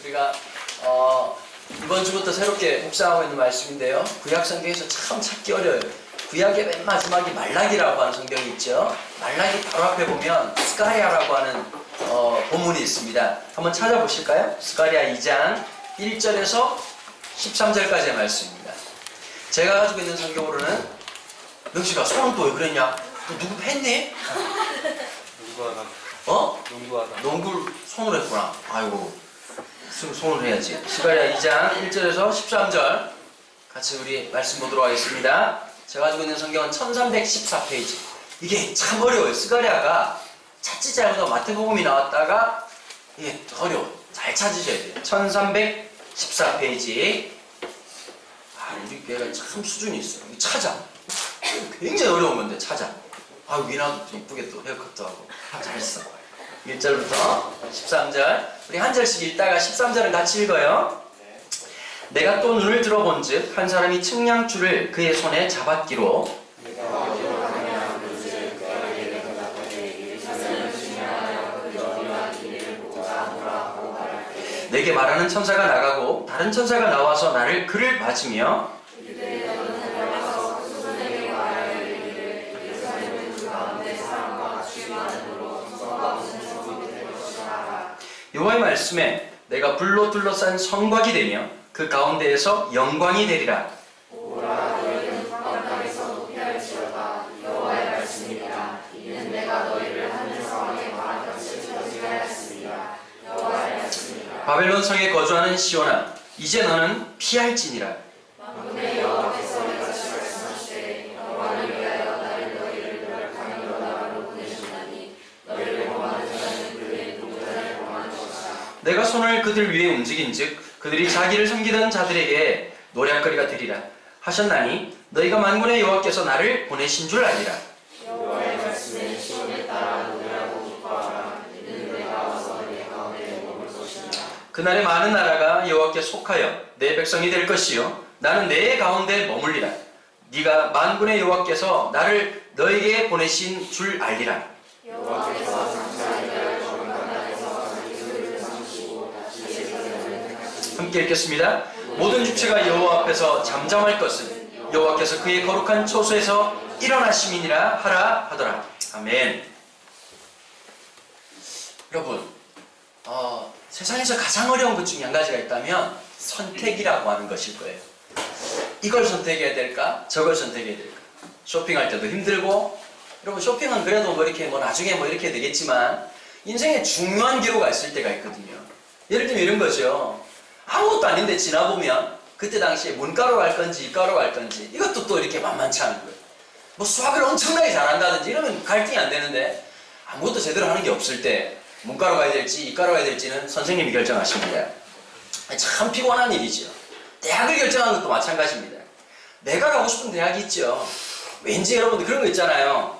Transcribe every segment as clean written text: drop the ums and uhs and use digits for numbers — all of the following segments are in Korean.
우리가 이번 주부터 새롭게 묵상하고 있는 말씀인데요. 구약 성경에서 참 찾기 어려워요. 구약의 맨 마지막이 말라기라고 하는 성경이 있죠. 말라기 바로 앞에 보면 스가랴라고 하는 본문이 있습니다. 한번 찾아보실까요? 스가랴 2장 1절에서 13절까지의 말씀입니다. 제가 가지고 있는 성경으로는 명식아 손은 또 왜 그랬냐? 너 누구 팼니? 농구하다. 농구하다. 농구를 손으로 했구나. 아이고 손으로 해야지. 스가랴 2장 1절에서 13절 같이 우리 말씀 보도록 하겠습니다. 제가 가지고 있는 성경은 1314페이지. 이게 참 어려워요. 스가랴가 찾지 잘못하면 마태복음이 나왔다가 이게 어려워. 잘 찾으셔야 돼요. 1314페이지. 우리 교회가 참 수준이 있어요. 찾아. 굉장히 어려운 건데 찾아. 위나도 이쁘게 또 헤어컷도 하고 잘했어. 1절부터 13절 우리 한 절씩 읽다가 13절은 같이 읽어요. 내가 또 눈을 들어본 즉 한 사람이 측량줄을 그의 손에 잡았기로 내게 말하는 천사가 나가고 다른 천사가 나와서 나를 그를 맞으며 여호와의 말씀에 내가 불로 둘러싼 성곽이 되며 그 가운데에서 영광이 되리라. 오라 너희는 광야에서 피할지어다. 여호와의 말씀이니라. 이는 내가 너희를 하늘 상황에 말하듯이 저지하였습니다. 여호와의 말씀이니라. 바벨론 성에 거주하는 시온아 이제 너는 피할지니라. 만군의 여호와께서 이같이 말씀하시되 여호와를 위하여 나를 너희를 노력하는 여호와로 보내셨나니 너희를 범하는 자는 그의 동전을 범하는 것이다. 내가 손을 그들 위에 움직인즉 그들이 자기를 섬기던 자들에게 노략거리가 되리라 하셨나니 너희가 만군의 여호와께서 나를 보내신 줄 알리라. 여호와의 말씀에 시온에 따라 노래하고 기뻐하라. 이는 내가 와서 내 가운데 머물 것이니라. 그날에 많은 나라가 여호와께 속하여 내 백성이 될 것이요 나는 내 가운데 머물리라. 네가 만군의 여호와께서 나를 너에게 보내신 줄 알리라. 여호와께서 장차이를 적은 바다에서 자기 소리를 삼으시고 다시 예루살렘을 함께 읽겠습니다. 모든 육체가 여호와 앞에서 잠잠할 것은 여호와께서 그의 거룩한 초소에서 일어나심이니라 하라 하더라. 아멘. 여러분 세상에서 가장 어려운 것 중에 한 가지가 있다면 선택이라고 하는 것일 거예요. 이걸 선택해야 될까? 저걸 선택해야 될까? 쇼핑할 때도 힘들고, 여러분 쇼핑은 그래도 나중에 이렇게 되겠지만 인생에 중요한 기로가 있을 때가 있거든요. 예를 들면 이런 거죠. 아무것도 아닌데 지나보면 그때 당시에 문과로 갈 건지 이과로 갈 건지 이것도 또 이렇게 만만치 않은 거예요. 수학을 엄청나게 잘한다든지 이러면 갈등이 안 되는데 아무것도 제대로 하는 게 없을 때 문과로 가야 될지 이과로 가야 될지는 선생님이 결정하십니다. 참 피곤한 일이죠. 대학을 결정하는 것도 마찬가지입니다. 내가 가고 싶은 대학이 있죠. 왠지 여러분들 그런 거 있잖아요.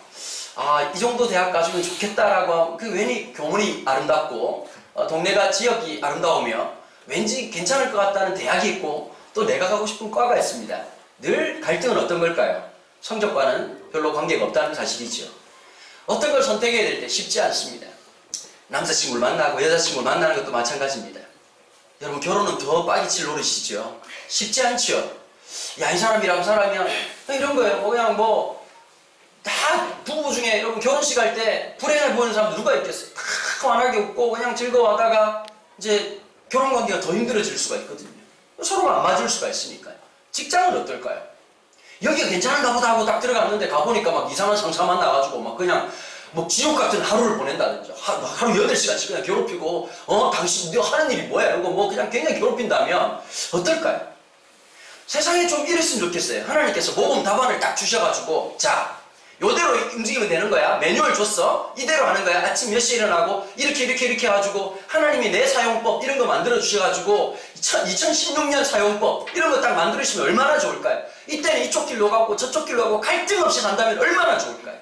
이 정도 대학 가주면 좋겠다라고 하면 괜히 교문이 아름답고 동네가 지역이 아름다우며 왠지 괜찮을 것 같다는 대학이 있고 또 내가 가고 싶은 과가 있습니다. 늘 갈등은 어떤 걸까요? 성적과는 별로 관계가 없다는 사실이죠. 어떤 걸 선택해야 될 때 쉽지 않습니다. 남자친구를 만나고 여자친구를 만나는 것도 마찬가지입니다. 여러분 결혼은 더 빠기칠 노릇이죠. 쉽지 않죠. 이 사람이랑 사람이랑 이런 거예요. 다 부부 중에 여러분 결혼식 할 때 불행해 보이는 사람 누가 있겠어요? 다 환하게 웃고 그냥 즐거워하다가 이제 결혼 관계가 더 힘들어질 수가 있거든요. 서로가 안 맞을 수가 있으니까요. 직장은 어떨까요? 여기가 괜찮은가 보다 하고 딱 들어갔는데 가보니까 이상한 상사만 나가지고 그냥 지옥 같은 하루를 보낸다든지 하루 8시간씩 그냥 괴롭히고 당신 너 하는 일이 뭐야? 이러고 그냥 굉장히 괴롭힌다면 어떨까요? 세상에 좀 이랬으면 좋겠어요. 하나님께서 모범 답안을 딱 주셔가지고 자 요대로 움직이면 되는 거야. 매뉴얼 줬어. 이대로 하는 거야. 아침 몇 시에 일어나고 이렇게 해가지고 하나님이 내 사용법 이런 거 만들어 주셔가지고 2016년 사용법 이런 거 딱 만들으시면 얼마나 좋을까요? 이때는 이쪽 길로 가고 저쪽 길로 가고 갈등 없이 산다면 얼마나 좋을까요?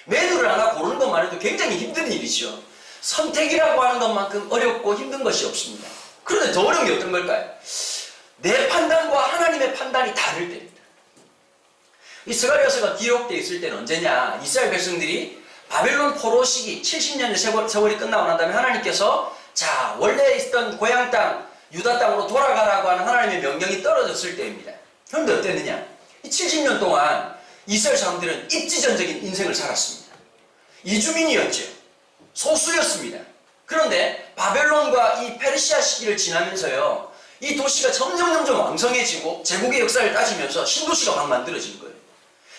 메뉴를 하나 고르는 것만 해도 굉장히 힘든 일이죠. 선택이라고 하는 것만큼 어렵고 힘든 것이 없습니다. 그런데 더 어려운 게 어떤 걸까요? 내 판단과 하나님의 판단이 다를 때입니다. 이 스가랴서가 기록되어 있을 때는 언제냐? 이스라엘 백성들이 바벨론 포로 시기 70년의 세월이 끝나고 난 다음에 하나님께서 자 원래 있던 고향 땅 유다 땅으로 돌아가라고 하는 하나님의 명령이 떨어졌을 때입니다. 그런데 어땠느냐? 이 70년 동안 이스라엘 사람들은 입지전적인 인생을 살았습니다. 이주민이었죠. 소수였습니다. 그런데 바벨론과 이 페르시아 시기를 지나면서요, 이 도시가 점점 왕성해지고 제국의 역사를 따지면서 신도시가 막 만들어진 거예요.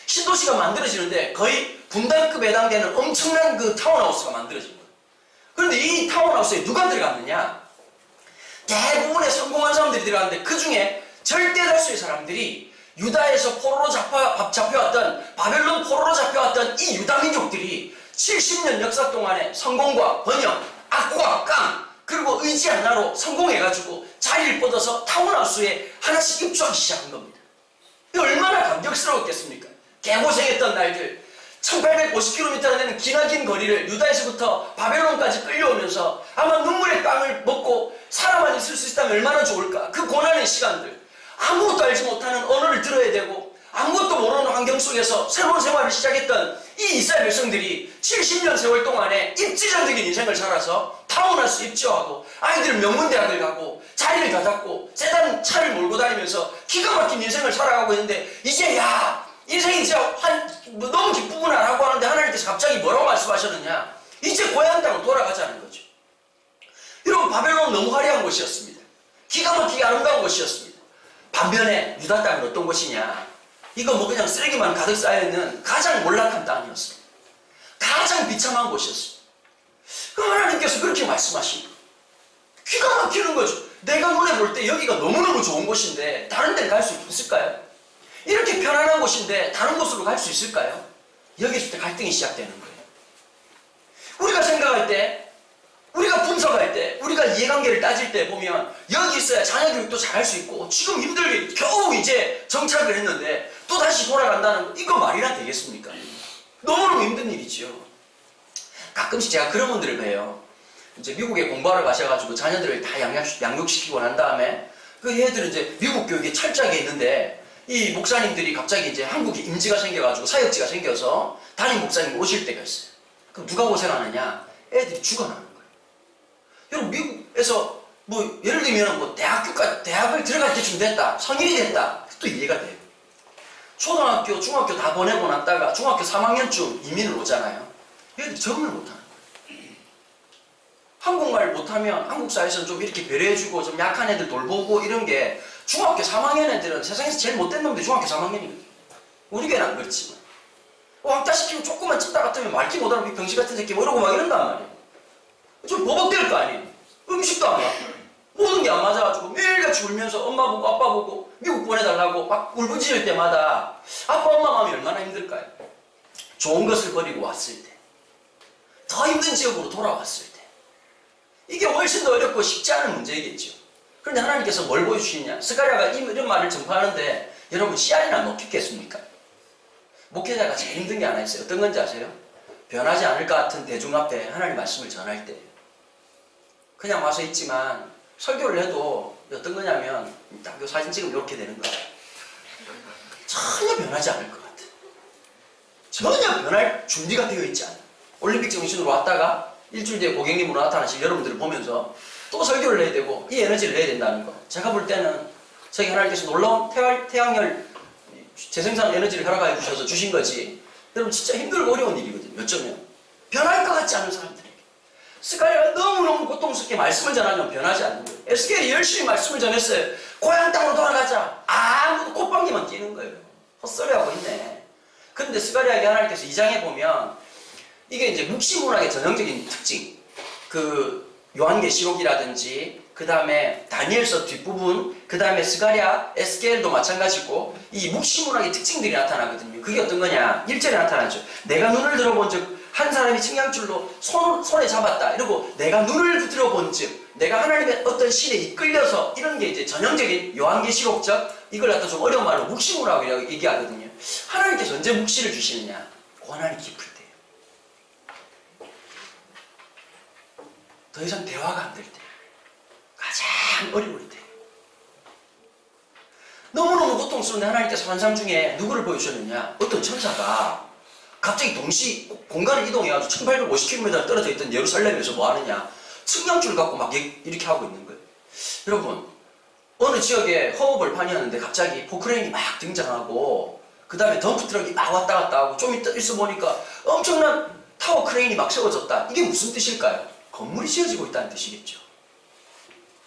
신도시가 만들어지는데 거의 분단급에 해당되는 엄청난 그 타운하우스가 만들어진 거예요. 그런데 이 타운하우스에 누가 들어갔느냐? 대부분의 성공한 사람들이 들어갔는데 그 중에 절대 다수의 사람들이 유다에서 포로로 잡혀왔던, 바벨론 포로로 잡혀왔던 이 유다 민족들이 70년 역사 동안에 성공과 번영, 악과 깡, 그리고 의지 하나로 성공해가지고 자리를 뻗어서 타운하우스에 하나씩 입주하기 시작한 겁니다. 이게 얼마나 감격스러웠겠습니까? 개고생했던 날들, 1850km 되는 기나긴 거리를 유다에서부터 바벨론까지 끌려오면서 아마 눈물의 빵을 먹고 살아만 있을 수 있다면 얼마나 좋을까? 그 고난의 시간들, 아무것도 알지 못하는 언어를 들어야 되고 아무것도 모르는 환경 속에서 새로운 생활을 시작했던 이 이스라엘 백성들이 70년 세월 동안에 입지전적인 인생을 살아서 타운하우스 입주하고 아이들 명문대학을 가고 자리를 다 잡고 세단 차를 몰고 다니면서 기가 막힌 인생을 살아가고 있는데 이제 야 인생이 진짜 너무 기쁘구나 라고 하는데 하나님께서 갑자기 뭐라고 말씀하셨느냐? 이제 고향 땅으로 돌아가자는 거죠. 여러분, 바벨론은 너무 화려한 곳이었습니다. 기가 막히게 아름다운 곳이었습니다. 반면에 유다 땅은 어떤 곳이냐? 이거 뭐 그냥 쓰레기만 가득 쌓여있는 가장 몰락한 땅이었습니다. 가장 비참한 곳이었습니다. 그 하나님께서 그렇게 말씀하신 거예요. 기가 막히는 거죠. 내가 눈에 볼 때 여기가 너무너무 좋은 곳인데 다른 데는 갈 수 있을까요? 이렇게 편안한 곳인데 다른 곳으로 갈 수 있을까요? 여기서부터 갈등이 시작되는 거예요. 우리가 생각할 때, 우리가 분석할 때, 우리가 이해관계를 따질 때 보면 여기 있어야 자녀 교육도 잘할 수 있고 지금 힘들게 겨우 이제 정착을 했는데 또 다시 돌아간다는 거, 이거 말이나 되겠습니까? 너무너무 힘든 일이지요. 가끔씩 제가 그런 분들을 봬요. 이제 미국에 공부하러 가셔가지고 자녀들을 다 양육시키고 난 다음에 그 애들은 이제 미국 교육에 철저하게 있는데 이 목사님들이 갑자기 이제 한국에 임지가 생겨가지고 사역지가 생겨서 담임 목사님 오실 때가 있어요. 그럼 누가 고생하느냐? 애들이 죽어나는 거예요. 여러분, 미국에서 뭐 예를 들면 뭐 대학을 들어갈 때쯤 됐다, 성인이 됐다, 또 이해가 돼요. 초등학교, 중학교 다 보내고 났다가 중학교 3학년쯤 이민을 오잖아요. 얘들이 적응을 못하는 거예요. 한국말 못하면 한국 사회에서는 좀 이렇게 배려해주고 좀 약한 애들 돌보고 이런 게 중학교 3학년 애들은 세상에서 제일 못된 놈들이 중학교 3학년이거든요. 우리 교회는 안 그렇지만. 왕따 시키면 조금만 찢다 같으면 말기 못하는 이 병신 같은 새끼 뭐 이러고 막 이런단 말이에요. 좀 버벅댈 거 아니에요. 음식도 안 가. 모든 게 안 맞아가지고 매일같이 울면서 엄마 보고 아빠 보고 미국 보내달라고 막 울부짖을 때마다 아빠 엄마 마음이 얼마나 힘들까요? 좋은 것을 버리고 왔을 때, 더 힘든 지역으로 돌아왔을 때, 이게 훨씬 더 어렵고 쉽지 않은 문제이겠죠. 그런데 하나님께서 뭘 보여주시느냐? 스가랴가 이런 말을 전파하는데 여러분 씨알이나 먹혔겠습니까? 목회자가 제일 힘든 게 하나 있어요. 어떤 건지 아세요? 변하지 않을 것 같은 대중 앞에 하나님 말씀을 전할 때 그냥 와서 있지만 설교를 해도 어떤 거냐면 딱 요 사진 찍으면 이렇게 되는 거예요. 전혀 변하지 않을 것 같아. 전혀 변할 준비가 되어 있지 않아. 올림픽 정신으로 왔다가 일주일 뒤에 고객님으로 나타나신 여러분들을 보면서 또 설교를 해야 되고 이 에너지를 내야 된다는 거. 제가 볼 때는 저희 하나님께서 놀라운 태양열 재생산 에너지를 허락하여 주셔서 주신 거지. 여러분 진짜 힘들고 어려운 일이거든요. 어쩌면 변할 것 같지 않은 사람들에게 스가랴가 너무너무 고통스럽게 말씀을 전하면 변하지 않는 거예요. 에스겔이 열심히 말씀을 전했어요. 고향 땅으로 돌아가자. 아무도 콧방귀만 끼는 거예요. 헛소리하고 있네. 그런데 스가랴에게 하나님께서 2장에 보면 이게 이제 묵시문학의 전형적인 특징, 그 요한계시록이라든지 그 다음에 다니엘서 뒷부분, 그 다음에 스가랴, 에스겔도 마찬가지고 이 묵시문학의 특징들이 나타나거든요. 그게 어떤 거냐? 1절에 나타나죠. 내가 눈을 들어본 즉 한 사람이 측량줄로 손에 잡았다. 이러고 내가 눈을 들어본 즉 내가 하나님의 어떤 신에 이끌려서 이런 게 이제 전형적인 요한계시록적 이걸 갖다 좀 어려운 말로 묵시문학이라고 얘기하거든요. 하나님께서 언제 묵시를 주시느냐? 고난이 깊을 때예요. 더 이상 대화가 안 될 때. 가장 어려울 때. 너무너무 고통스러운데 하나님께서 환상 중에 누구를 보여주셨느냐? 어떤 천사가 갑자기 동시 공간을 이동해가지고 1850km 떨어져 있던 예루살렘에서 뭐 하느냐? 측량줄 갖고 막 이렇게 하고 있는 거예요. 여러분, 어느 지역에 허브벌판이었는데 갑자기 포크레인이 막 등장하고 그 다음에 덤프트럭이 막 왔다 갔다 하고 좀 있어 보니까 엄청난 타워 크레인이 막 세워졌다. 이게 무슨 뜻일까요? 건물이 지어지고 있다는 뜻이겠죠.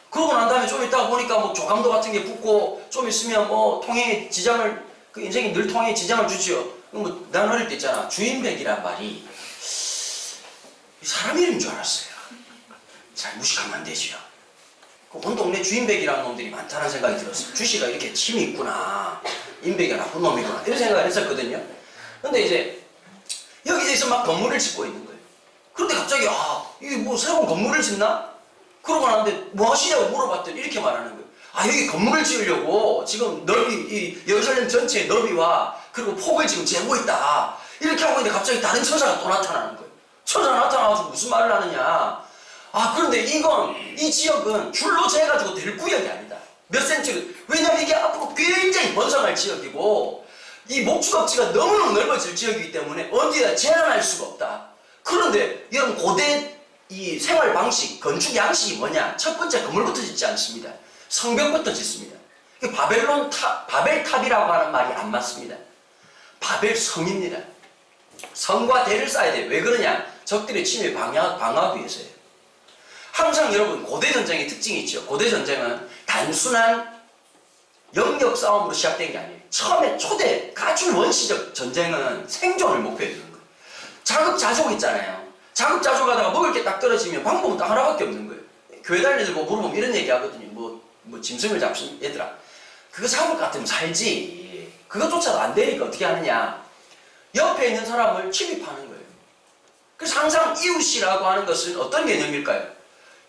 그러고 난 다음에 좀 있다가 보니까 뭐 조감도 같은 게 붙고 좀 있으면 뭐 통행에 지장을, 그 인생이 늘 통행에 지장을 주지요. 뭐 난 어릴 때 있잖아. 주인백이란 말이 사람 이름인 줄 알았어요. 잘 무식하면 안 되지요. 온 동네 주인백이라는 놈들이 많다는 생각이 들었어요. 주씨가 이렇게 침이 있구나. 인백이가 나쁜 놈이구나. 이런 생각을 했었거든요. 근데 이제 여기에서 막 건물을 짓고 있는 거예요. 그런데 갑자기 이게 뭐 새로운 건물을 짓나? 그러고 나는데 뭐 하시냐고 물어봤더니 이렇게 말하는 거예요. 여기 건물을 지으려고 지금 이 예루살렘 전체의 너비와 그리고 폭을 지금 재고 있다. 이렇게 하고 있는데 갑자기 다른 처자가 또 나타나는 거예요. 처자가 나타나가지고 무슨 말을 하느냐. 그런데 이 지역은 줄로 재가지고 될 구역이 아니다. 몇 센치로. 왜냐면 이게 앞으로 굉장히 번성할 지역이고 이 목축업지가 너무너무 넓어질 지역이기 때문에 어디에다 제한할 수가 없다. 그런데 여러분 고대 이 생활 방식, 건축 양식이 뭐냐? 첫 번째 건물부터 짓지 않습니다. 성벽부터 짓습니다. 바벨탑이라고 하는 말이 안 맞습니다. 바벨성입니다. 성과 대를 쌓아야 돼요. 왜 그러냐? 적들의 침입 방어하기 위해서예요. 항상 여러분 고대 전쟁의 특징이 있죠. 고대 전쟁은 단순한 영역 싸움으로 시작된 게 아니에요. 처음에 초대 가출 원시적 전쟁은 생존을 목표에 두는 거예요. 자급자족 있잖아요. 자급자족하다가 먹을 게 딱 떨어지면 방법은 딱 하나밖에 없는 거예요. 교회 다니는 애들 뭐 물어보면 이런 얘기 하거든요. 뭐 짐승을 잡수 얘들아. 그거 잡을 것 같으면 살지. 그것조차도 안 되니까 어떻게 하느냐. 옆에 있는 사람을 침입하는 거예요. 그래서 항상 이웃이라고 하는 것은 어떤 개념일까요?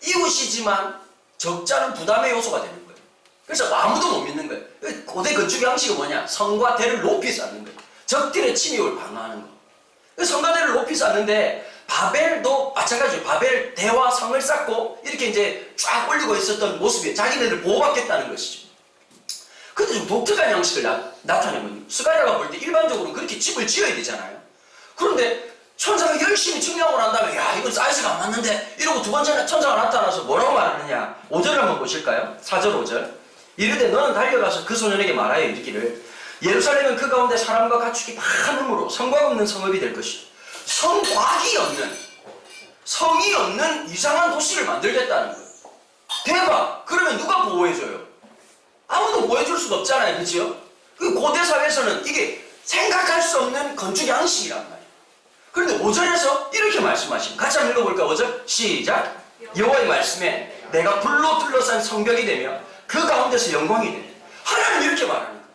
이웃이지만 적잖은 부담의 요소가 되는 거예요. 그래서 아무도 못 믿는 거예요. 고대 건축 양식은 뭐냐? 성과 대를 높이 쌓는 거예요. 적들의 침입을 방어하는 거. 그래서 성과 대를 높이 쌓는데 바벨도 마찬가지예요. 바벨 대와 성을 쌓고 이렇게 이제 쫙 올리고 있었던 모습이 자기네들 보호받겠다는 것이죠. 근데 좀 독특한 양식을 나타내거든요. 스가랴가 볼 때 일반적으로 그렇게 집을 지어야 되잖아요. 그런데 천사가 열심히 측량을 한 다음에 이건 사이즈가 안 맞는데 이러고 두 번째는 천사가 나타나서 뭐라고 말하느냐. 5절을 한번 보실까요? 4절 5절. 이르되 너는 달려가서 그 소년에게 말하여 이르기를 예루살렘은 그 가운데 사람과 가축이 많음으로 성곽 없는 성읍이 될 것이요 성곽이 없는 성이 없는 이상한 도시를 만들겠다는 거예요. 대박! 그러면 누가 보호해줘요? 아무도 보호해줄 수가 없잖아요. 그렇죠? 그 고대 사회에서는 이게 생각할 수 없는 건축 양식이란 말이에요. 그런데 5절에서 이렇게 말씀하시고 같이 한번 읽어볼까요? 5절 시작. 여호와의 말씀에 내가 불로 둘러싼 성벽이 되며 그 가운데서 영광이 되네. 하나님 이렇게 말하는 거예요.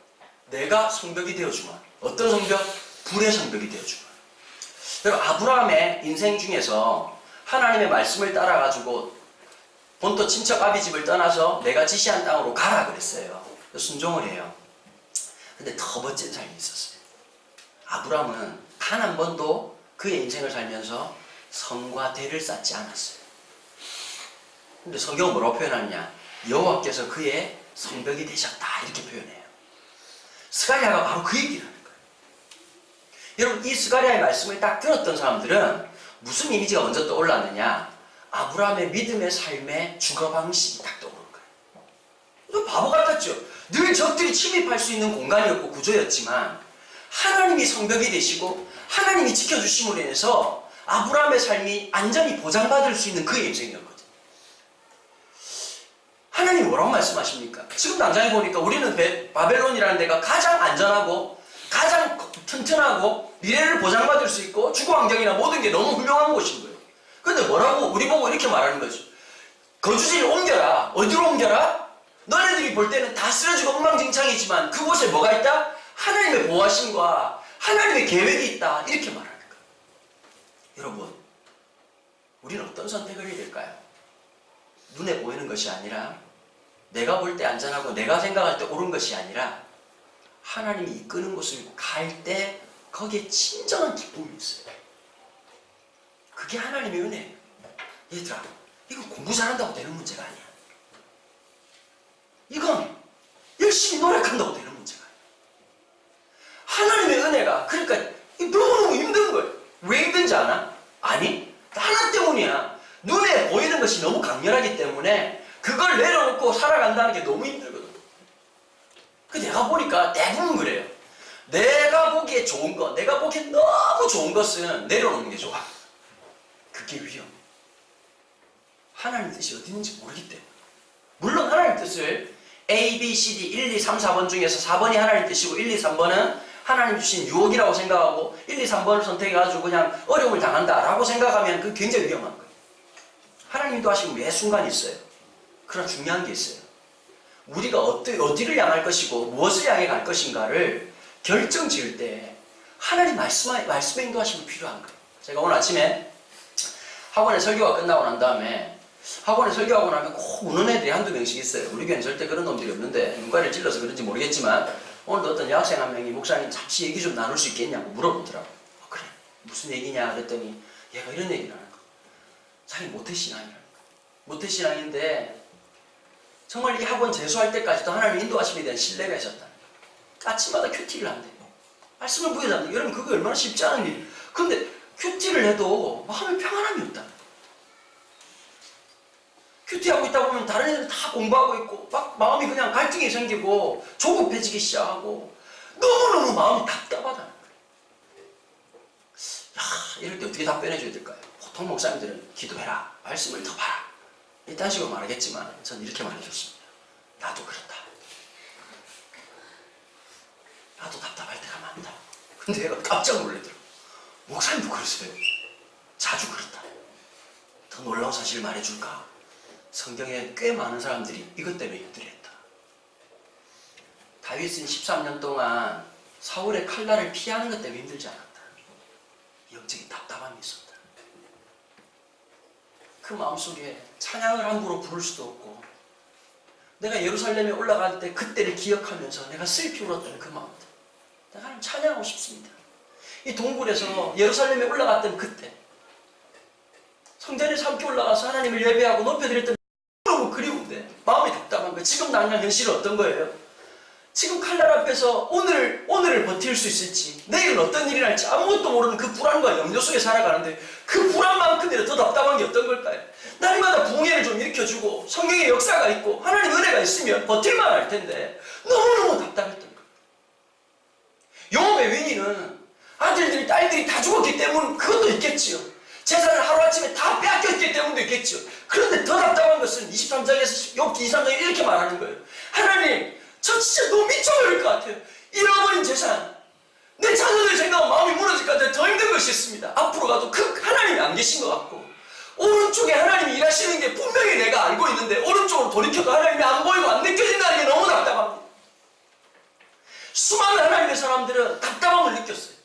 내가 성벽이 되어주마. 어떤 성벽? 불의 성벽이 되어주마. 여러분 아브라함의 인생 중에서 하나님의 말씀을 따라가지고 본토 친척 아비 집을 떠나서 내가 지시한 땅으로 가라 그랬어요. 순종을 해요. 근데 더 멋진 삶이 있었어요. 아브라함은 단 한 번도 그의 인생을 살면서 성과 대를 쌓지 않았어요. 근데 성경은 뭐라고 표현하느냐? 여호와께서 그의 성벽이 되셨다 이렇게 표현해요. 스가랴가 바로 그 얘기를 하는 거예요. 여러분 이 스가랴의 말씀을 딱 들었던 사람들은 무슨 이미지가 먼저 떠올랐느냐? 아브라함의 믿음의 삶의 주거 방식이 딱 떠오른 거예요. 바보 같았죠. 늘 적들이 침입할 수 있는 공간이었고 구조였지만 하나님이 성벽이 되시고 하나님이 지켜주심으로 인해서 아브라함의 삶이 안전히 보장받을 수 있는 그의 인생이었거든요. 하나님이 뭐라고 말씀하십니까? 지금 당장에 보니까 우리는 바벨론이라는 데가 가장 안전하고 가장 튼튼하고 미래를 보장받을 수 있고 주거 환경이나 모든 게 너무 훌륭한 곳인 거예요. 근데 뭐라고 우리 보고 이렇게 말하는 거죠. 거주지를 옮겨라. 어디로 옮겨라? 너네들이 볼 때는 다 쓰러지고 엉망진창이지만 그곳에 뭐가 있다? 하나님의 보호하심과 하나님의 계획이 있다. 이렇게 말하는 거예요. 여러분, 우리는 어떤 선택을 해야 될까요? 눈에 보이는 것이 아니라 내가 볼 때 안전하고 내가 생각할 때 옳은 것이 아니라 하나님이 이끄는 곳을 갈 때 거기에 진정한 기쁨이 있어요. 그게 하나님의 은혜예요. 얘들아, 이건 공부 잘한다고 되는 문제가 아니야. 이건 열심히 노력한다고 되는 문제가 아니야. 하나님의 은혜가 그러니까 너무너무 힘든 거예요. 왜 힘든지 아나? 아니, 하나 때문이야. 눈에 보이는 것이 너무 강렬하기 때문에 그걸 내려놓고 살아간다는 게 너무 힘들거든. 그 내가 보니까 대부분 그래요. 내가 보기에 좋은 거, 내가 보기에 너무 좋은 것은 내려놓는 게 좋아. 그게 위험해. 하나님 뜻이 어디 있는지 모르기 때문에. 물론 하나님 뜻을 A, B, C, D 1, 2, 3, 4번 중에서 4번이 하나님 뜻이고 1, 2, 3번은 하나님 주신 유혹이라고 생각하고 1, 2, 3번을 선택해가지고 그냥 어려움을 당한다라고 생각하면 그게 굉장히 위험한 거예요. 하나님도 하시면 매 순간 있어요. 그러나 중요한 게 있어요. 우리가 어디를 향할 것이고 무엇을 향해 갈 것인가를 결정 지을 때 하나님 말씀에 인도하심이 필요한 거예요. 제가 오늘 아침에 학원에 설교가 끝나고 난 다음에 학원에 설교하고 나면 꼭 우는 애들이 한두 명씩 있어요. 우리 교회는 절대 그런 놈들이 없는데 눈가를 찔러서 그런지 모르겠지만 오늘도 어떤 여학생 한 명이 목사님 잠시 얘기 좀 나눌 수 있겠냐고 물어보더라고. 그래 무슨 얘기냐 그랬더니 얘가 이런 얘기를 하는 거야. 자기 모태신앙이라는 거야. 모태신앙인데 정말 이 학원 재수할 때까지도 하나님 인도하심에 대한 신뢰가 있었다는 거야. 아침마다 큐티를 한대요. 말씀을 묵여잡는 여러분 그게 얼마나 쉽지 않은 일이에요. 근데 큐티를 해도 마음에 평안함이 없다. 큐티하고 있다 보면 다른 애들은 다 공부하고 있고 막 마음이 그냥 갈등이 생기고 조급해지기 시작하고 너무너무 마음이 답답하다는 거예요. 야, 이럴 때 어떻게 답변해줘야 될까요? 보통 목사님들은 기도해라, 말씀을 더 봐라 이딴 식으로 말하겠지만 저는 이렇게 말해줬습니다. 나도 그렇다. 나도 답답할 때가 많다. 근데 얘가 깜짝 놀라더라고. 목사님도 그러세요. 자주 그렇다. 더 놀라운 사실을 말해줄까? 성경에 꽤 많은 사람들이 이것 때문에 힘들어했다. 다윗은 13년 동안 사울의 칼날을 피하는 것 때문에 힘들지 않았다. 영적인 답답함이 있었다. 그 마음속에 찬양을 함부로 부를 수도 없고 내가 예루살렘에 올라갈 때 그때를 기억하면서 내가 슬피 울었던 그 마음들. 내가 하나님 찬양하고 싶습니다. 이 동굴에서 예루살렘에 올라갔던 그때 성전에서 함께 올라가서 하나님을 예배하고 높여드렸던 너무 그리운데 마음이 답답한 거예요. 지금 당장 현실은 어떤 거예요? 지금 칼날 앞에서 오늘을 버틸 수 있을지 내일은 어떤 일이 날지 아무것도 모르는 그 불안과 염려 속에 살아가는데 그 불안만큼이나 더 답답한 게 어떤 걸까요? 날마다 부흥회를 좀 일으켜주고 성경의 역사가 있고 하나님 은혜가 있으면 버틸만 할 텐데 너무너무 답답했던 거예요. 용업의 윈이는 아들들이 딸들이 다 죽었기 때문 그것도 있겠지요. 재산을 하루아침에 다 빼앗겼기 때문도 있겠죠. 그런데 더 답답한 것은 23장에서 욥기 23장에 이렇게 말하는 거예요. 하나님 저 진짜 너무 미쳐버릴 것 같아요. 잃어버린 재산 내 자녀들 생각하면 마음이 무너질 것 같아요. 더 힘든 것이 있습니다. 앞으로 가도 그 하나님이 안 계신 것 같고 오른쪽에 하나님이 일하시는 게 분명히 내가 알고 있는데 오른쪽으로 돌이켜도 하나님이 안 보이고 안 느껴진다는 게 너무 답답합니다. 수많은 하나님의 사람들은 답답함을 느꼈어요.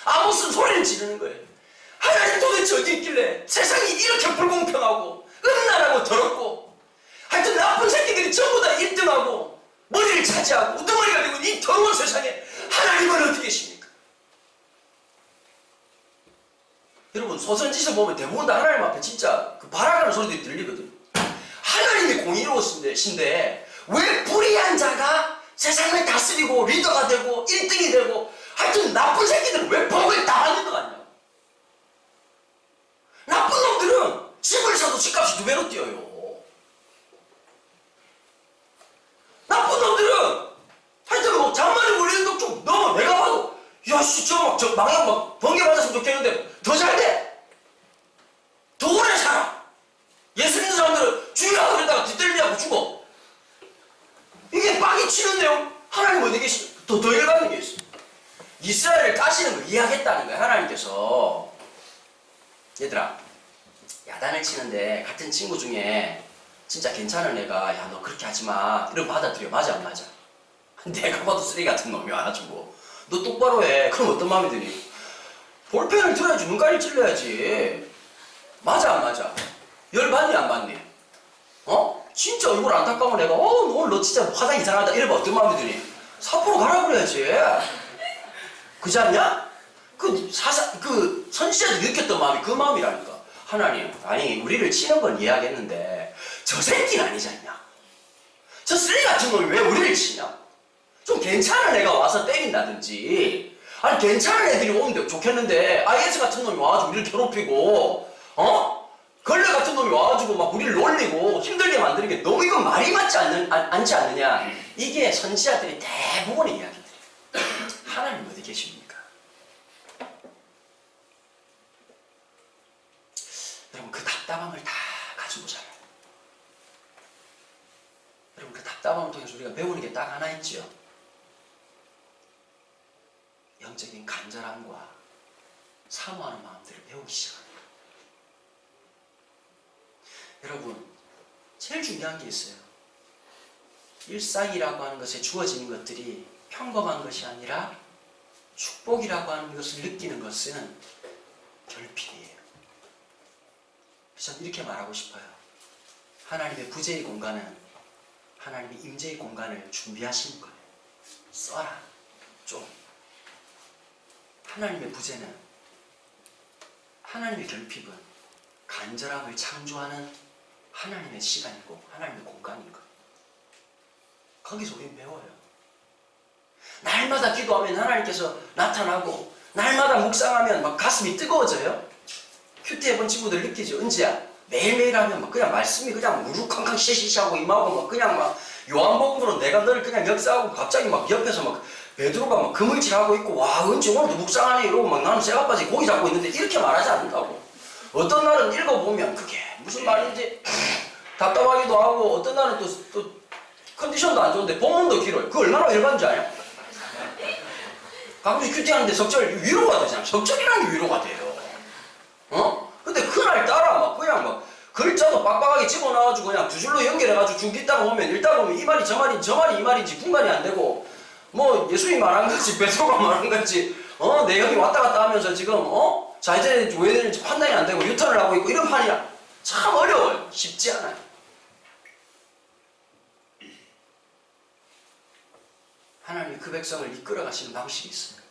아모스는 소리를 지르는 거예요. 하나님 도대체 어디 있길래 세상이 이렇게 불공평하고 음란하고 더럽고 하여튼 나쁜 새끼들이 전부 다 1등하고 머리를 차지하고 우두머리가 되고 이 더러운 세상에 하나님은 어디 계십니까? 여러분 소선지서 보면 대부분 다 하나님 앞에 진짜 그 발악하는 소리들이 들리거든요. 하나님이 공의로우신데 왜 불의한 자가 세상을 다스리고 리더가 되고 1등이 되고 하여튼 나쁜 새끼들은 왜 복을 다 받는 것 같냐? 나쁜 놈들은 집을 사도 집값이 2배로 뛰어요. 나쁜 놈들은 하여튼 뭐 잔머리 굴리는 독좀 너무 내가 봐도 야씨 저 망상 막 번개 맞았으면 좋겠는데 더 잘 돼. 더 오래 살아. 예수 믿는 사람들은 주여 그러다가 뒤떨리하고 죽어. 이게 빡이 치는 내용 하나님 어디 계시 더 열받는 게 있어. 이스라엘을 까시는 걸 이해하겠다는 거야 하나님께서. 얘들아 야단을 치는데 같은 친구 중에 진짜 괜찮은 애가 야 너 그렇게 하지마 이러고 받아들여. 맞아 안 맞아? 내가 봐도 쓰레기 같은 놈이 와가지고 너 똑바로 해. 그럼 어떤 마음이 드니? 볼펜을 들어야지 눈가리를 찔러야지. 맞아 안 맞아? 열받니 안 받니? 어? 진짜 얼굴 안타까운 애가 오늘 너 진짜 화장 이상하다 이러면 어떤 마음이 드니? 사포로 가라 그래야지. 그지 않냐? 그 선지자들이 느꼈던 마음이 그 마음이라니까. 하나님, 아니 우리를 치는 건 이해하겠는데 저 새끼는 아니지 않냐? 저 쓰레기 같은 놈이 왜 우리를 치냐? 좀 괜찮은 애가 와서 때린다든지 아니 괜찮은 애들이 오면 좋겠는데 IS 같은 놈이 와가지고 우리를 괴롭히고 걸레 같은 놈이 와가지고 막 우리를 놀리고 힘들게 만드는 게 너무 이건 말이 맞지 않지 않느냐. 이게 선지자들이 대부분의 이야기들이에요. 하나님 어디 계십니까? 여러분 그 답답함을 다 가지고 살아요. 여러분 그 답답함을 통해서 우리가 배우는 게 딱 하나 있지요. 영적인 간절함과 사모하는 마음들을 배우기 시작합니다. 여러분 제일 중요한 게 있어요. 일상이라고 하는 것에 주어지는 것들이 평범한 것이 아니라 축복이라고 하는 것을 느끼는 것은 결핍이에요. 그래서 저는 이렇게 말하고 싶어요. 하나님의 부재의 공간은 하나님의 임재의 공간을 준비하시는 거예요. 써라. 좀. 하나님의 부재는, 하나님의 결핍은 간절함을 창조하는 하나님의 시간이고 하나님의 공간인 거예요. 거기서 우리는 배워요. 날마다 기도하면 하나님께서 나타나고 날마다 묵상하면 막 가슴이 뜨거워져요. 큐티 해본 친구들 느끼죠. 은지야 매일매일 하면 막 그냥 말씀이 그냥 우르캉캉 시시시하고 임하고 막 그냥 막 요한복음으로 내가 너를 그냥 역사하고 갑자기 막 옆에서 막 베드로가 막 그물질하고 있고 와 은지 오늘도 묵상하네 이러고 막 나는 쇠가빠지 고기 잡고 있는데 이렇게 말하지 않는다고. 어떤 날은 읽어보면 그게 무슨 말인지 답답하기도 하고 어떤 날은 또 컨디션도 안 좋은데 본문도 길어요. 그거 얼마나 열받는 줄 아냐? 가끔씩 큐티하는데 석절 위로가 되잖아. 석절이라는 게 위로가 돼요. 어? 근데 그날 따라 막 그냥 막 글자도 빡빡하게 집어넣어가지고 그냥 두 줄로 연결해가지고 쭉 읽다가 보면 이 말이 저 말이 이 말인지 분간이 안 되고 뭐 예수님이 말한 건지 베드로가 말한 건지 내용이 왔다 갔다 하면서 지금 좌회전이 왜 되는지 판단이 안 되고 유턴을 하고 있고 이런 판이야. 참 어려워요. 쉽지 않아요. 하나님이 그 백성을 이끌어 가시는 방식이 있어요.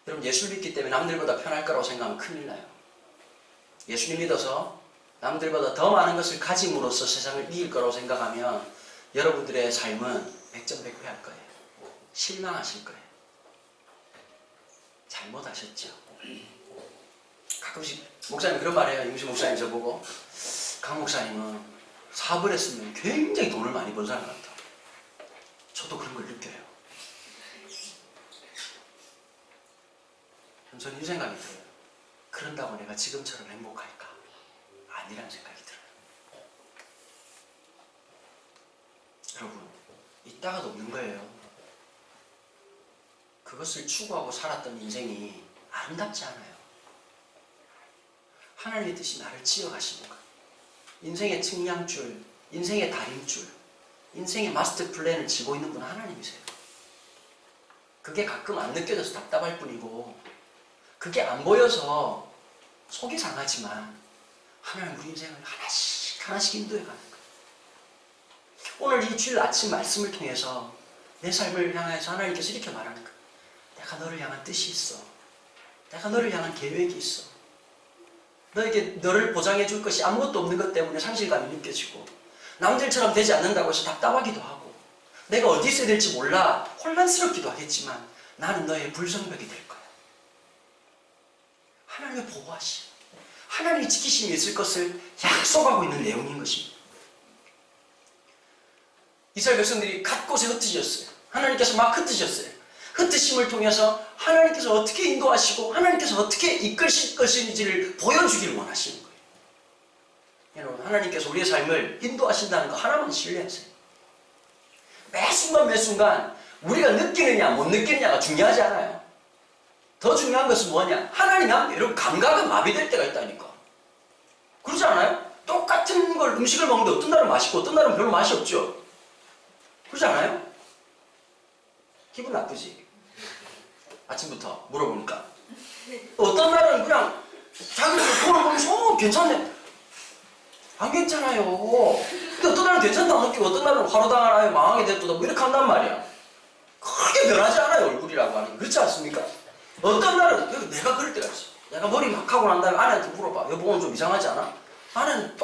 여러분 예수를 믿기 때문에 남들보다 편할 거라고 생각하면 큰일 나요. 예수님 믿어서 남들보다 더 많은 것을 가짐으로써 세상을 이길 거라고 생각하면 여러분들의 삶은 백전백패할 거예요. 실망하실 거예요. 잘못하셨죠. 가끔씩 목사님 그런 말 해요. 임시 목사님 저보고 강 목사님은 사업을 했으면 굉장히 돈을 많이 번 사람 같다. 저도 그런 걸 느껴요. 저는 이 생각이 들어요. 그런다고 내가 지금처럼 행복할까? 아니라는 생각이 들어요. 여러분, 있다가도 없는 거예요. 그것을 추구하고 살았던 인생이 아름답지 않아요. 하나님의 뜻이 나를 지어가시는 거예요. 인생의 측량줄, 인생의 다림줄, 인생의 마스터 플랜을 지고 있는 분은 하나님이세요. 그게 가끔 안 느껴져서 답답할 뿐이고 그게 안 보여서 속이 상하지만 하나님 우리 인생을 하나씩 인도해 가는 거예요. 오늘 이 주일 아침 말씀을 통해서 내 삶을 향해서 하나님께서 이렇게 말하는 거예요. 내가 너를 향한 뜻이 있어. 내가 너를 향한 계획이 있어. 너에게 너를 보장해 줄 것이 아무것도 없는 것 때문에 상실감이 느껴지고 남들처럼 되지 않는다고 해서 답답하기도 하고 내가 어디 있어야 될지 몰라 혼란스럽기도 하겠지만 나는 너의 불성벽이 될 거야. 하나님의 보호하심, 하나님의 지키심이 있을 것을 약속하고 있는 내용인 것입니다. 이스라엘 백성들이 갓곳에 흩어졌어요. 하나님께서 막 흩으셨어요. 흩으심을 통해서 하나님께서 어떻게 인도하시고 하나님께서 어떻게 이끌실 것인지를 보여주기를 원하시는 거예요. 여러분, 하나님께서 우리의 삶을 인도하신다는 거 하나만 신뢰하세요. 매 순간 우리가 느끼느냐 못 느끼느냐가 중요하지 않아요. 더 중요한 것은 뭐냐? 하나님 앞에 여러분 감각은 마비될 때가 있다니까. 그렇지 않아요? 똑같은 걸 음식을 먹는데 어떤 날은 맛있고 어떤 날은 별로 맛이 없죠. 그렇지 않아요? 기분 나쁘지? 아침부터 물어보니까 어떤 날은 그냥 자기들 그걸 보면서 괜찮네. 안 괜찮아요. 근데 어떤 날은 괜찮다고 느끼고 어떤 날은 화로당하나요? 망하게 됐다 뭐 이렇게 한단 말이야. 크게 변하지 않아요. 얼굴이라고 하는 게. 그렇지 않습니까? 어떤 날은 내가 그럴 때가 있어. 내가 머리 막 하고 난 다음에 아내한테 물어봐. 여보 오늘 좀 이상하지 않아? 아내는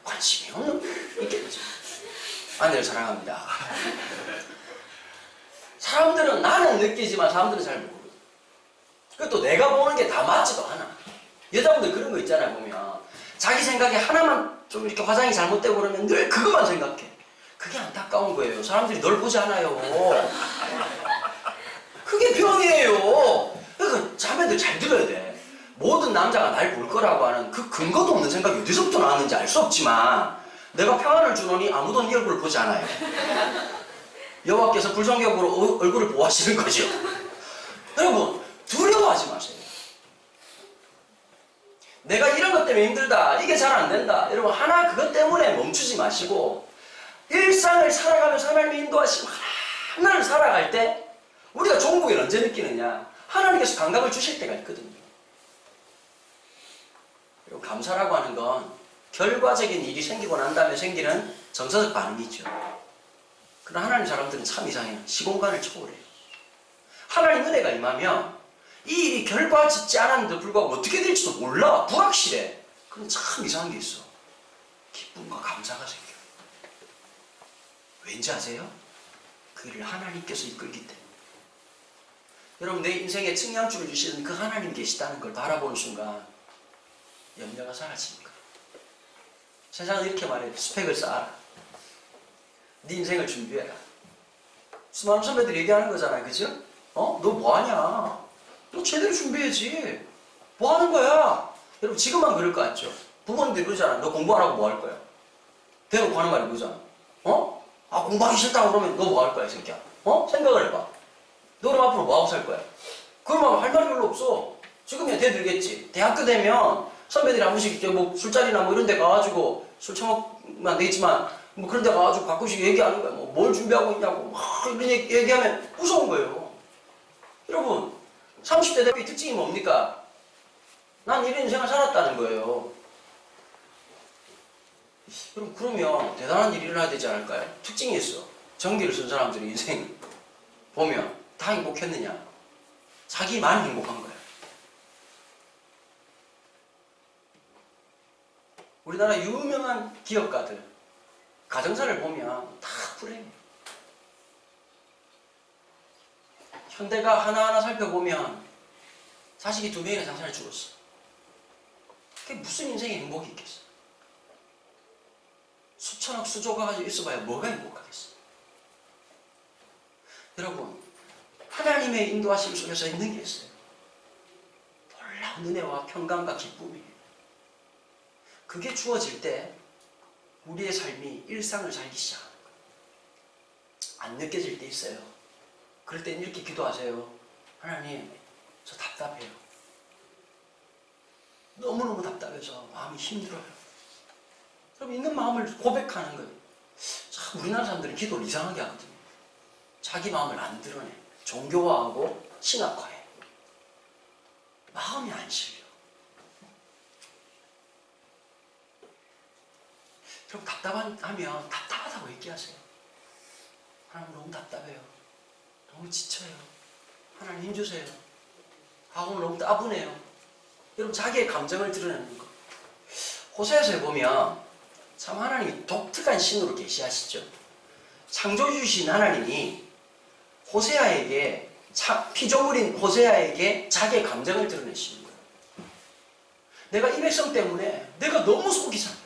관심이 없는 있겠지. 아내를 사랑합니다. 사람들은 나는 느끼지만 사람들은 잘 모르고 그것도 내가 보는 게 다 맞지도 않아. 여자분들 그런 거 있잖아요. 보면 자기 생각에 하나만 좀 이렇게 화장이 잘못되고 그러면 늘 그것만 생각해. 그게 안타까운 거예요. 사람들이 널 보지 않아요. 그게 병이에요. 그러니까 자매들 잘 들어야 돼. 모든 남자가 날 볼 거라고 하는 그 근거도 없는 생각이 어디서부터 나왔는지 알 수 없지만 내가 평안을 주노니 아무도 네 얼굴을 보지 않아요. 여호와께서 불성경으로 얼굴을 보호하시는 거죠. 여러분 두려워하지 마세요. 내가 이런 것 때문에 힘들다. 이게 잘 안 된다. 여러분 하나 그것 때문에 멈추지 마시고 일상을 살아가면서 하나님의 인도하심 하나를 살아갈 때 우리가 종국을 언제 느끼느냐. 하나님께서 감각을 주실 때가 있거든요. 그리고 감사라고 하는 건 결과적인 일이 생기고 난 다음에 생기는 정서적 반응이죠. 그러나 하나님 사람들은 참 이상해요. 시공간을 초월해요. 하나님 은혜가 임하면 이 일이 결과 짓지 않았는데도 불구하고 어떻게 될지도 몰라. 불확실해. 그럼 참 이상한 게 있어. 기쁨과 감사가 생겨요. 왠지 아세요? 그 일을 하나님께서 이끌기 때문에. 여러분 내 인생에 측량줄을 주시는 그 하나님 계시다는 걸 바라보는 순간 염려가 사라집니다. 세상은 이렇게 말해요. 스펙을 쌓아라. 네 인생을 준비해라. 수많은 선배들이 얘기하는 거잖아요. 그죠? 너 뭐하냐? 너 제대로 준비해야지. 뭐 하는 거야? 여러분 지금만 그럴 것 같죠? 부모님들이 그러잖아. 너 공부 안 하고 뭐 할 거야? 대놓고 하는 말이 그러잖아. 공부하기 싫다고 그러면 너 뭐 할 거야 이 새끼야? 생각을 해봐. 너 그럼 앞으로 뭐 하고 살 거야? 그러면 할 말이 별로 없어. 지금이야 대들겠지. 대학교 되면 선배들이 한 번씩 이렇게 뭐 술자리나 뭐 이런 데 가가지고 술 처먹으면 안 되겠지만 뭐 그런 데 가가지고 가끔씩 얘기하는 거야. 뭐 뭘 준비하고 있냐고 막 이런 얘기하면 무서운 거예요. 여러분 30대 대표의 특징이 뭡니까? 난 이런 인생을 살았다는 거예요. 여러분 그러면 대단한 일을 일어나야 되지 않을까요? 특징이 있어. 전기를 쓴 사람들의 인생 보면 다 행복했느냐? 자기만 행복한 거야. 우리나라 유명한 기업가들 가정사를 보면 다 불행해. 현대가 하나하나 살펴보면 자식이 2명이나 장사를 죽었어. 그게 무슨 인생에 행복이 있겠어? 수천억 수조가 가지고 있어봐야 뭐가 행복하겠어? 여러분 하나님의 인도하심 속에서 있는 게 있어요. 놀라운 은혜와 평강과 기쁨이에요. 그게 주어질 때 우리의 삶이 일상을 살기 시작하는 거예요. 안 느껴질 때 있어요. 그럴 때는 이렇게 기도하세요. 하나님, 저 답답해요. 너무너무 답답해서 마음이 힘들어요. 그럼 있는 마음을 고백하는 거예요. 참 우리나라 사람들은 기도를 이상하게 하거든요. 자기 마음을 안 드러내. 종교화하고 신학화해. 마음이 안 실려. 그럼 답답하면 답답하다고 얘기하세요. 하나님 너무 답답해요. 너무 지쳐요. 하나님 힘주세요. 하고 너무 따분해요. 여러분 자기의 감정을 드러내는 거. 호세아서에 보면 참 하나님이 독특한 신으로 계시하시죠. 창조주신 하나님이 호세아에게 피조물인 호세아에게 자기의 감정을 드러내시는 거예요. 내가 이 백성 때문에 내가 너무 속이 상해.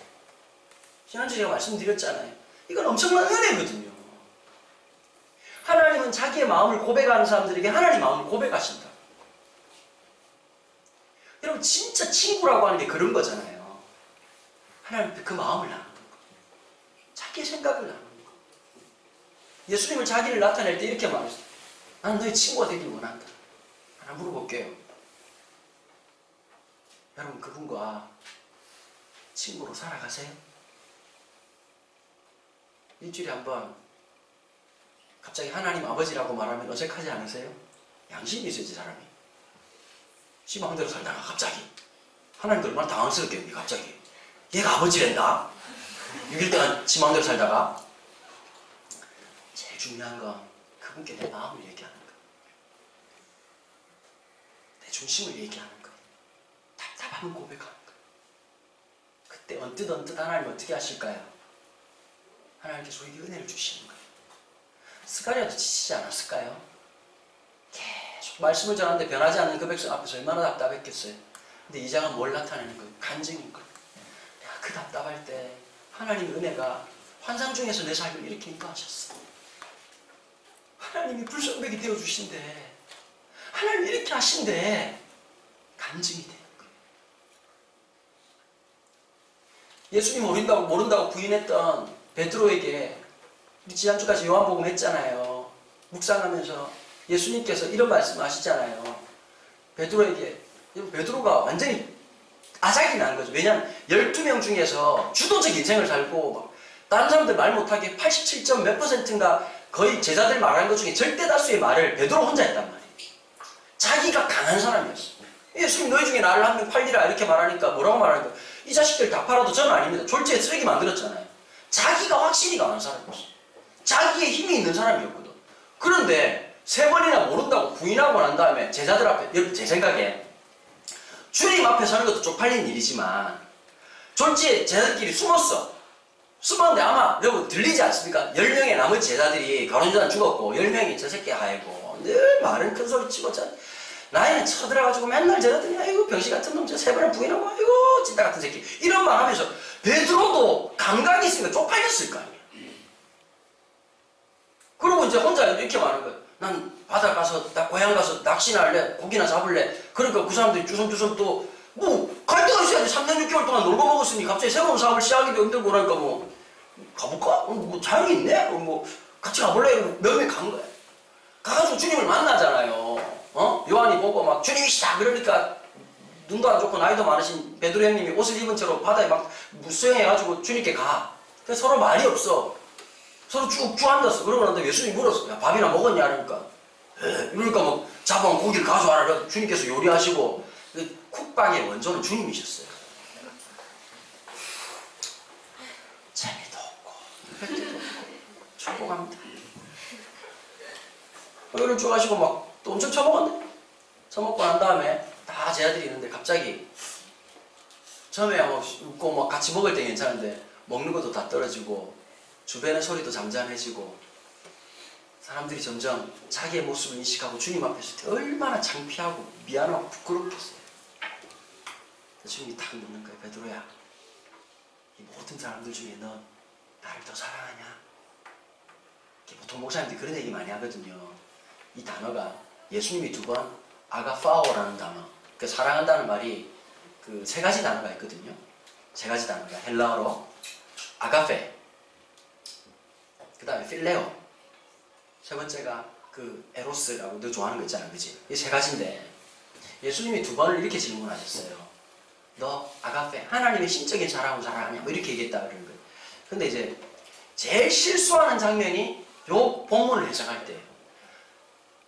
지난주에 제가 말씀드렸잖아요. 이건 엄청난 은혜거든요. 하나님은 자기의 마음을 고백하는 사람들에게 하나님 마음을 고백하신다. 여러분 진짜 친구라고 하는 게 그런 거잖아요. 하나님께 그 마음을 나누는 거. 자기의 생각을 나누는 거. 예수님을 자기를 나타낼 때 이렇게 말했어요. 나는 너의 친구가 되길 원한다. 하나 물어볼게요. 여러분 그분과 친구로 살아가세요? 일주일에 한 번 갑자기 하나님 아버지라고 말하면 어색하지 않으세요? 양심이 있어야지 사람이. 지 마음대로 살다가 갑자기 하나님도 얼마나 당황스럽겠니 갑자기. 얘가 아버지랜다. 6일 동안 지 마음대로 살다가. 제일 중요한 건 그분께 내 마음을 얘기하는 거. 내 중심을 얘기하는 거. 답답함을 고백하는 거. 그때 언뜻 하나님 어떻게 하실까요? 하나님께서 우리에게 은혜를 주시는 거예요. 스가랴도 지치지 않았을까요? 계속 말씀을 전하는데 변하지 않는 그 백성 앞에서 얼마나 답답했겠어요. 근데 2장은 뭘 나타내는 거예요? 간증인 거예요. 야, 그 답답할 때 하나님의 은혜가 환상 중에서 내 삶을 이렇게 인도하셨어. 하나님이 불성백이 되어주신대. 하나님이 이렇게 하신대. 간증이 되는 거예요. 예수님 모른다고 부인했던 베드로에게 우리 지난주까지 요한복음 했잖아요. 묵상하면서 예수님께서 이런 말씀을 하시잖아요. 베드로가 완전히 아작이 난 거죠. 왜냐하면 12명 중에서 주도적 인생을 살고 막 다른 사람들 말 못하게 87점 몇 %인가 거의 제자들 말하는 것 중에 절대 다수의 말을 베드로 혼자 했단 말이에요. 자기가 강한 사람이었어. 예수님 너희 중에 나를 한 명 팔리라 이렇게 말하니까 뭐라고 말하니까 이 자식들 다 팔아도 저는 아닙니다. 졸지에 쓰레기 만들었잖아요. 자기가 확실히 강한 사람이었어. 자기의 힘이 있는 사람이었거든. 그런데 3번이나 모른다고 부인하고 난 다음에 제자들 앞에, 여러분 제 생각에 주님 앞에 서는 것도 쪽팔린 일이지만 졸지에 제자들끼리 숨었는데 아마 여러분 들리지 않습니까? 10명의 나머지 제자들이 가론유다는 죽었고 10명이 저 새끼 아이고 늘 말은 큰 소리 치고 나이는 쳐들어가지고 맨날 저러더니 아이고 병신 같은 놈 저 3번을 부인하고 아이고 찐따 같은 새끼 이런 말 하면서 베드로도 감각이 있으니까 쪽팔렸을 거 아니에요. 그리고 이제 혼자 이렇게 말하는 거예요. 난 바다 가서 고향 가서 낚시나 할래 고기나 잡을래. 그러니까 그 사람들이 주섬주섬 또 뭐 갈 데가 있어야지. 3년 6개월 동안 놀고 먹었으니 갑자기 새로운 사업을 시작하기도 힘들고 그러니까 뭐 가볼까? 뭐 자연이 있네? 뭐 같이 가볼래? 몇 명 간 거야. 가가지고 주님을 만나잖아요. 요한이 보고 막 주님이시다 그러니까 눈도 안 좋고 나이도 많으신 베드로 형님이 옷을 입은 채로 바다에 막 수영해가지고 주님께 가. 그래서 서로 말이 없어. 서로 쭉 앉았어. 그러고 나서 예수님이 물었어. 야, 밥이나 먹었냐? 그러니까. 그러니까 뭐 잡아온 고기를 가져와라. 주님께서 요리하시고. 쿡방의 원조는 주님이셨어요. 재미도 없고, 획기도 없고, 축복합니다. 요리를 쭉 하시고 막 또 엄청 처먹었네. 처먹고 난 다음에 다 제자들이 있는데 갑자기 처음에 막 웃고 막 같이 먹을 때 괜찮은데 먹는 것도 다 떨어지고 주변의 소리도 잠잠해지고 사람들이 점점 자기의 모습을 인식하고 주님 앞에 있을 때 얼마나 창피하고 미안하고 부끄럽겠어요. 주님이 딱 묻는 거예요. 베드로야, 이 모든 사람들 중에 너 나를 더 사랑하냐? 보통 목사님들이 그런 얘기 많이 하거든요. 이 단어가 예수님이 2번 아가파오라는 단어, 그 사랑한다는 말이 그 3가지 단어가 있거든요. 3가지 단어가 헬라어로 아가페, 그 다음에 필레오, 3번째가 그 에로스라고 너 좋아하는 거 있잖아, 그치? 이 3가지인데 예수님이 2번을 이렇게 질문하셨어요. 너 아가페, 하나님의 신적인 사랑을 사랑하냐? 뭐 이렇게 얘기했다 그러는 거예요. 근데 이제 제일 실수하는 장면이 요 본문을 해석할 때예요.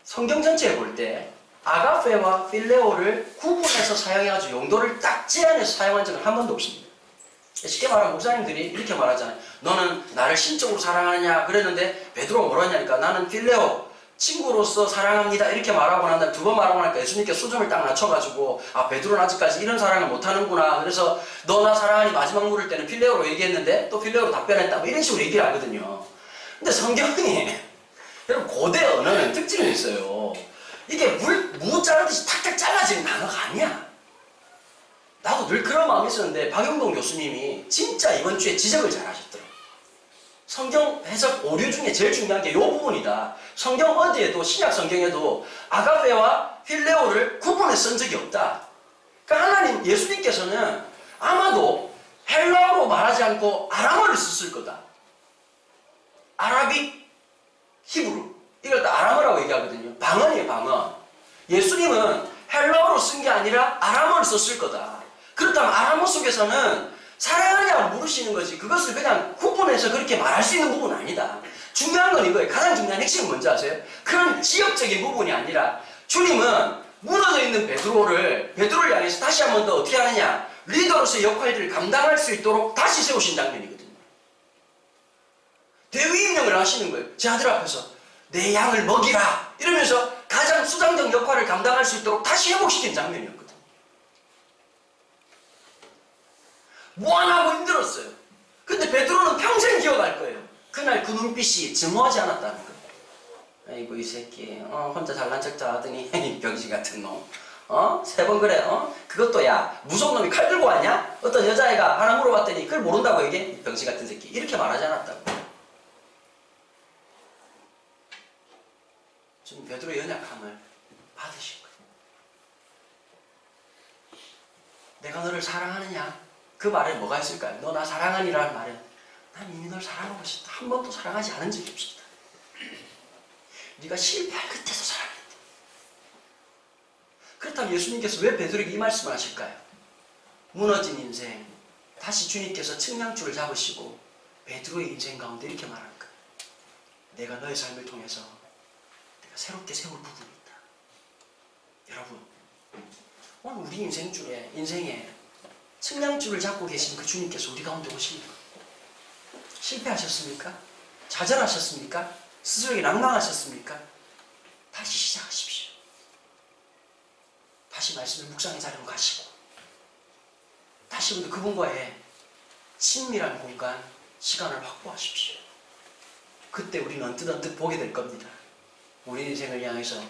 성경 전체에 볼 때 아가페와 필레오를 구분해서 사용해가지고 용도를 딱 제한해서 사용한 적은 한 번도 없습니다. 쉽게 말하면 목사님들이 이렇게 말하잖아요. 너는 나를 신적으로 사랑하느냐 그랬는데 베드로가 뭐라 했냐니까 나는 필레오 친구로서 사랑합니다 이렇게 말하고 난 다음에 2번 말하고 나니까 예수님께 수점을 딱 낮춰가지고 아 베드로는 아직까지 이런 사랑을 못하는구나. 그래서 너 나 사랑하니 마지막 물을 때는 필레오로 얘기했는데 또 필레오로 답변했다. 뭐 이런 식으로 얘기를 하거든요. 근데 성경이 여러분 고대 언어는 특징이 있어요. 이게 무 자르듯이 탁탁 잘라지는 단어가 아니야. 나도 늘 그런 마음이 있었는데 박용동 교수님이 진짜 이번 주에 지적을 잘 하셨더라고요. 성경 해석 오류 중에 제일 중요한 게 이 부분이다. 성경 어디에도 신약 성경에도 아가페와 필레오를 구분해 쓴 적이 없다. 그러니까 하나님 예수님께서는 아마도 헬라어로 말하지 않고 아람어를 썼을 거다. 아라빅, 히브루 이걸 다 아람어라고 얘기하거든요. 방언이에요, 방언. 예수님은 헬라어로 쓴 게 아니라 아람어를 썼을 거다. 그렇다면 아람어 속에서는 사랑하냐고 물으시는 거지 그것을 그냥 구분해서 그렇게 말할 수 있는 부분은 아니다. 중요한 건 이거예요. 가장 중요한 핵심은 뭔지 아세요? 그런 지역적인 부분이 아니라 주님은 무너져 있는 베드로를 향해서 다시 한 번 더 어떻게 하느냐, 리더로서의 역할들을 감당할 수 있도록 다시 세우신 장면이거든요. 대위임령을 하시는 거예요. 제 아들 앞에서 내 양을 먹이라 이러면서 가장 수장적 역할을 감당할 수 있도록 다시 회복시킨 장면이었거든요. 무한하고 힘들었어요. 근데 베드로는 평생 기억할 거예요. 그날 그 눈빛이 증오하지 않았다는 거예요. 아이고 이 새끼 혼자 잘난 척 다 하더니 병신 같은 놈 3번 그래. 그것도 야 무서운 놈이 칼 들고 왔냐? 어떤 여자애가 하나 물어봤더니 그걸 모른다고 이게? 이 병신 같은 새끼. 이렇게 말하지 않았다고. 지금 베드로의 연약함을 받으신 거예요. 내가 너를 사랑하느냐? 그 말에 뭐가 있을까요? 너 나 사랑하니라는 말에 난 이미 널 사랑하고 있었다. 한 번도 사랑하지 않은 적이 없었다. 네가 실패할 끝에서 사랑했다. 그렇다면 예수님께서 왜 베드로에게 이 말씀을 하실까요? 무너진 인생, 다시 주님께서 측량줄을 잡으시고 베드로의 인생 가운데 이렇게 말하는 거예요. 내가 너의 삶을 통해서 내가 새롭게 세울 부분이 있다. 여러분, 오늘 우리 인생에 측량줄을 잡고 계신 그 주님께서 우리 가운데 오십니까? 실패하셨습니까? 좌절하셨습니까? 스스로에게 낭망하셨습니까? 다시 시작하십시오. 다시 말씀을 묵상의 자리로 가시고 다시 우리 그분과의 친밀한 공간, 시간을 확보하십시오. 그때 우리는 언뜻 보게 될 겁니다. 우리 인생을 향해서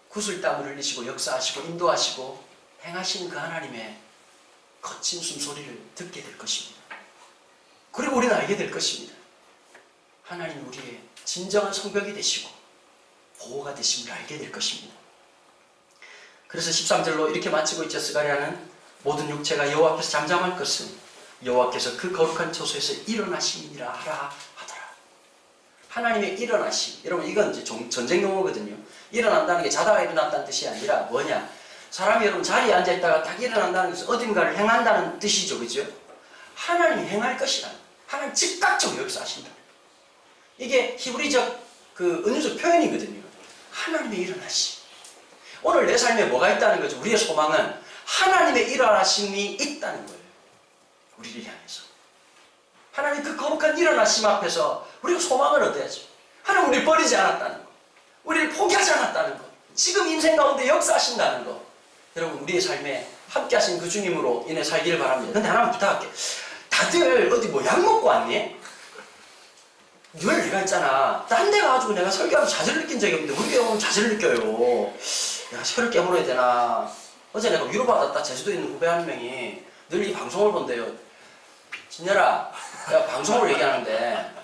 구슬땀을 흘리시고 역사하시고 인도하시고 행하시는 그 하나님의 거친 숨소리를 듣게 될 것입니다. 그리고 우리는 알게 될 것입니다. 하나님 우리의 진정한 성벽이 되시고 보호가 되심을 알게 될 것입니다. 그래서 13절로 이렇게 마치고 있죠. 스가랴는 모든 육체가 여호와 앞에서 잠잠할 것은 여호와께서 그 거룩한 처소에서 일어나심이라 하라 하더라. 하나님의 일어나심. 여러분 이건 이제 전쟁 용어거든요. 일어난다는 게 자다가 일어났다는 뜻이 아니라 뭐냐? 사람이 여러분 자리에 앉아있다가 딱 일어난다는 것은 어딘가를 행한다는 뜻이죠. 그죠? 하나님이 행할 것이라. 하나님 즉각적으로 역사하신다. 이게 히브리적 그 은유적 표현이거든요. 하나님의 일어나심. 오늘 내 삶에 뭐가 있다는 거죠? 우리의 소망은 하나님의 일어나심이 있다는 거예요. 우리를 향해서. 하나님 그 거룩한 일어나심 앞에서 우리가 소망을 얻어야죠. 하나님 우리를 버리지 않았다는 거. 우리를 포기하지 않았다는 거. 지금 인생 가운데 역사하신다는 거. 여러분 우리의 삶에 함께 하신 그 주님으로 인해 살기를 바랍니다. 근데 하나만 부탁할게. 다들 어디 뭐 약 먹고 왔니? 늘 내가 있잖아. 딴 데 가가지고 내가 설교하면서 자질을 느낀 적이 없는데 우리 교회 오면 자질을 느껴요. 내가 혀를 깨물어야 되나. 어제 내가 위로받았다. 제주도에 있는 후배 한 명이 늘 이 방송을 본대요. 진열아, 내가 방송을 얘기하는데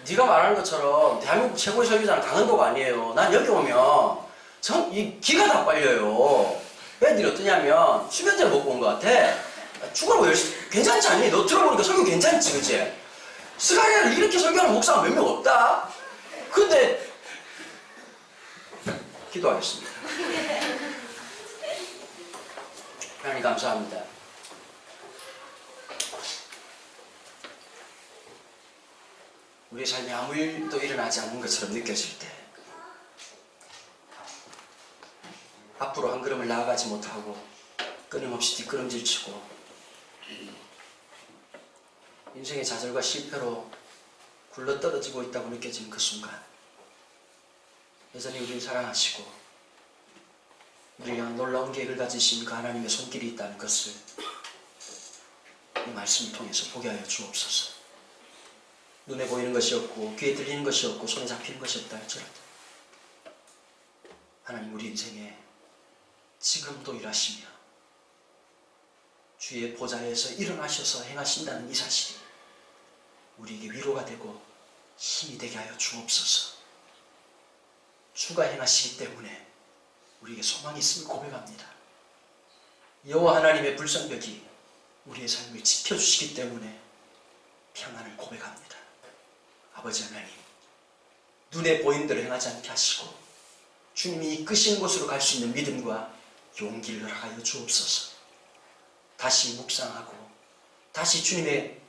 네가 말하는 것처럼 대한민국 최고의 설교자는 강은도가 아니에요. 난 여기 오면 전 이 기가 다 빨려요. 애들이 어떠냐면 수면제 먹고 온 것 같아. 죽으라고 열심히. 괜찮지 않니? 너 들어보니까 설교 괜찮지, 그치? 스가랴를 이렇게 설교하는 목사가 몇 명 없다? 근데 기도하겠습니다. 하나님 감사합니다. 우리의 삶에 아무 일도 일어나지 않는 것처럼 느껴질 때 앞으로 한 걸음을 나아가지 못하고 끊임없이 뒷걸음질 치고 인생의 좌절과 실패로 굴러떨어지고 있다고 느껴지는 그 순간 여전히 우리를 사랑하시고 우리를 향한 놀라운 계획을 가지신 그 하나님의 손길이 있다는 것을 이 말씀을 통해서 보게 하여 주옵소서. 눈에 보이는 것이 없고 귀에 들리는 것이 없고 손에 잡히는 것이 없다 할지라도 하나님 우리 인생에 지금도 일하시며 주의 보좌에서 일어나셔서 행하신다는 이 사실이 우리에게 위로가 되고 힘이 되게 하여 주옵소서. 주가 행하시기 때문에 우리에게 소망이 있음을 고백합니다. 여호와 하나님의 불성벽이 우리의 삶을 지켜주시기 때문에 평안을 고백합니다. 아버지 하나님, 눈에 보이는 대로 행하지 않게 하시고 주님이 이끄시는 곳으로 갈 수 있는 믿음과 용기를 허락하여 주옵소서. 다시 묵상하고 다시 주님의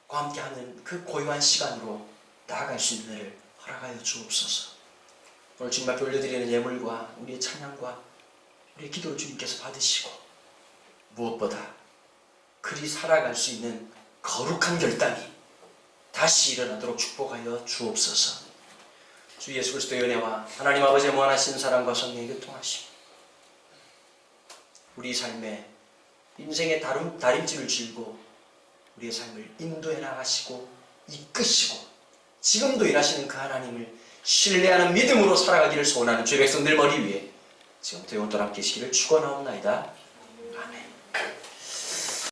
과 함께하는 그 고요한 시간으로 나아갈 수 있는 은혜를 허락하여 주옵소서. 오늘 주님 앞에 올려드리는 예물과 우리의 찬양과 우리의 기도를 주님께서 받으시고 무엇보다 그리 살아갈 수 있는 거룩한 결단이 다시 일어나도록 축복하여 주옵소서. 주 예수 그리스도의 은혜와 하나님 아버지의 무한하신 사랑과 성령의 교통하심 우리 삶에 인생의 다림질을 쥐고 우리의 삶을 인도해 나가시고 이끄시고 지금도 일하시는 그 하나님을 신뢰하는 믿음으로 살아가기를 소원하는 주의 백성들 머리 위에 지금부터 영원토록 함께 계시기를 축원하옵나이다.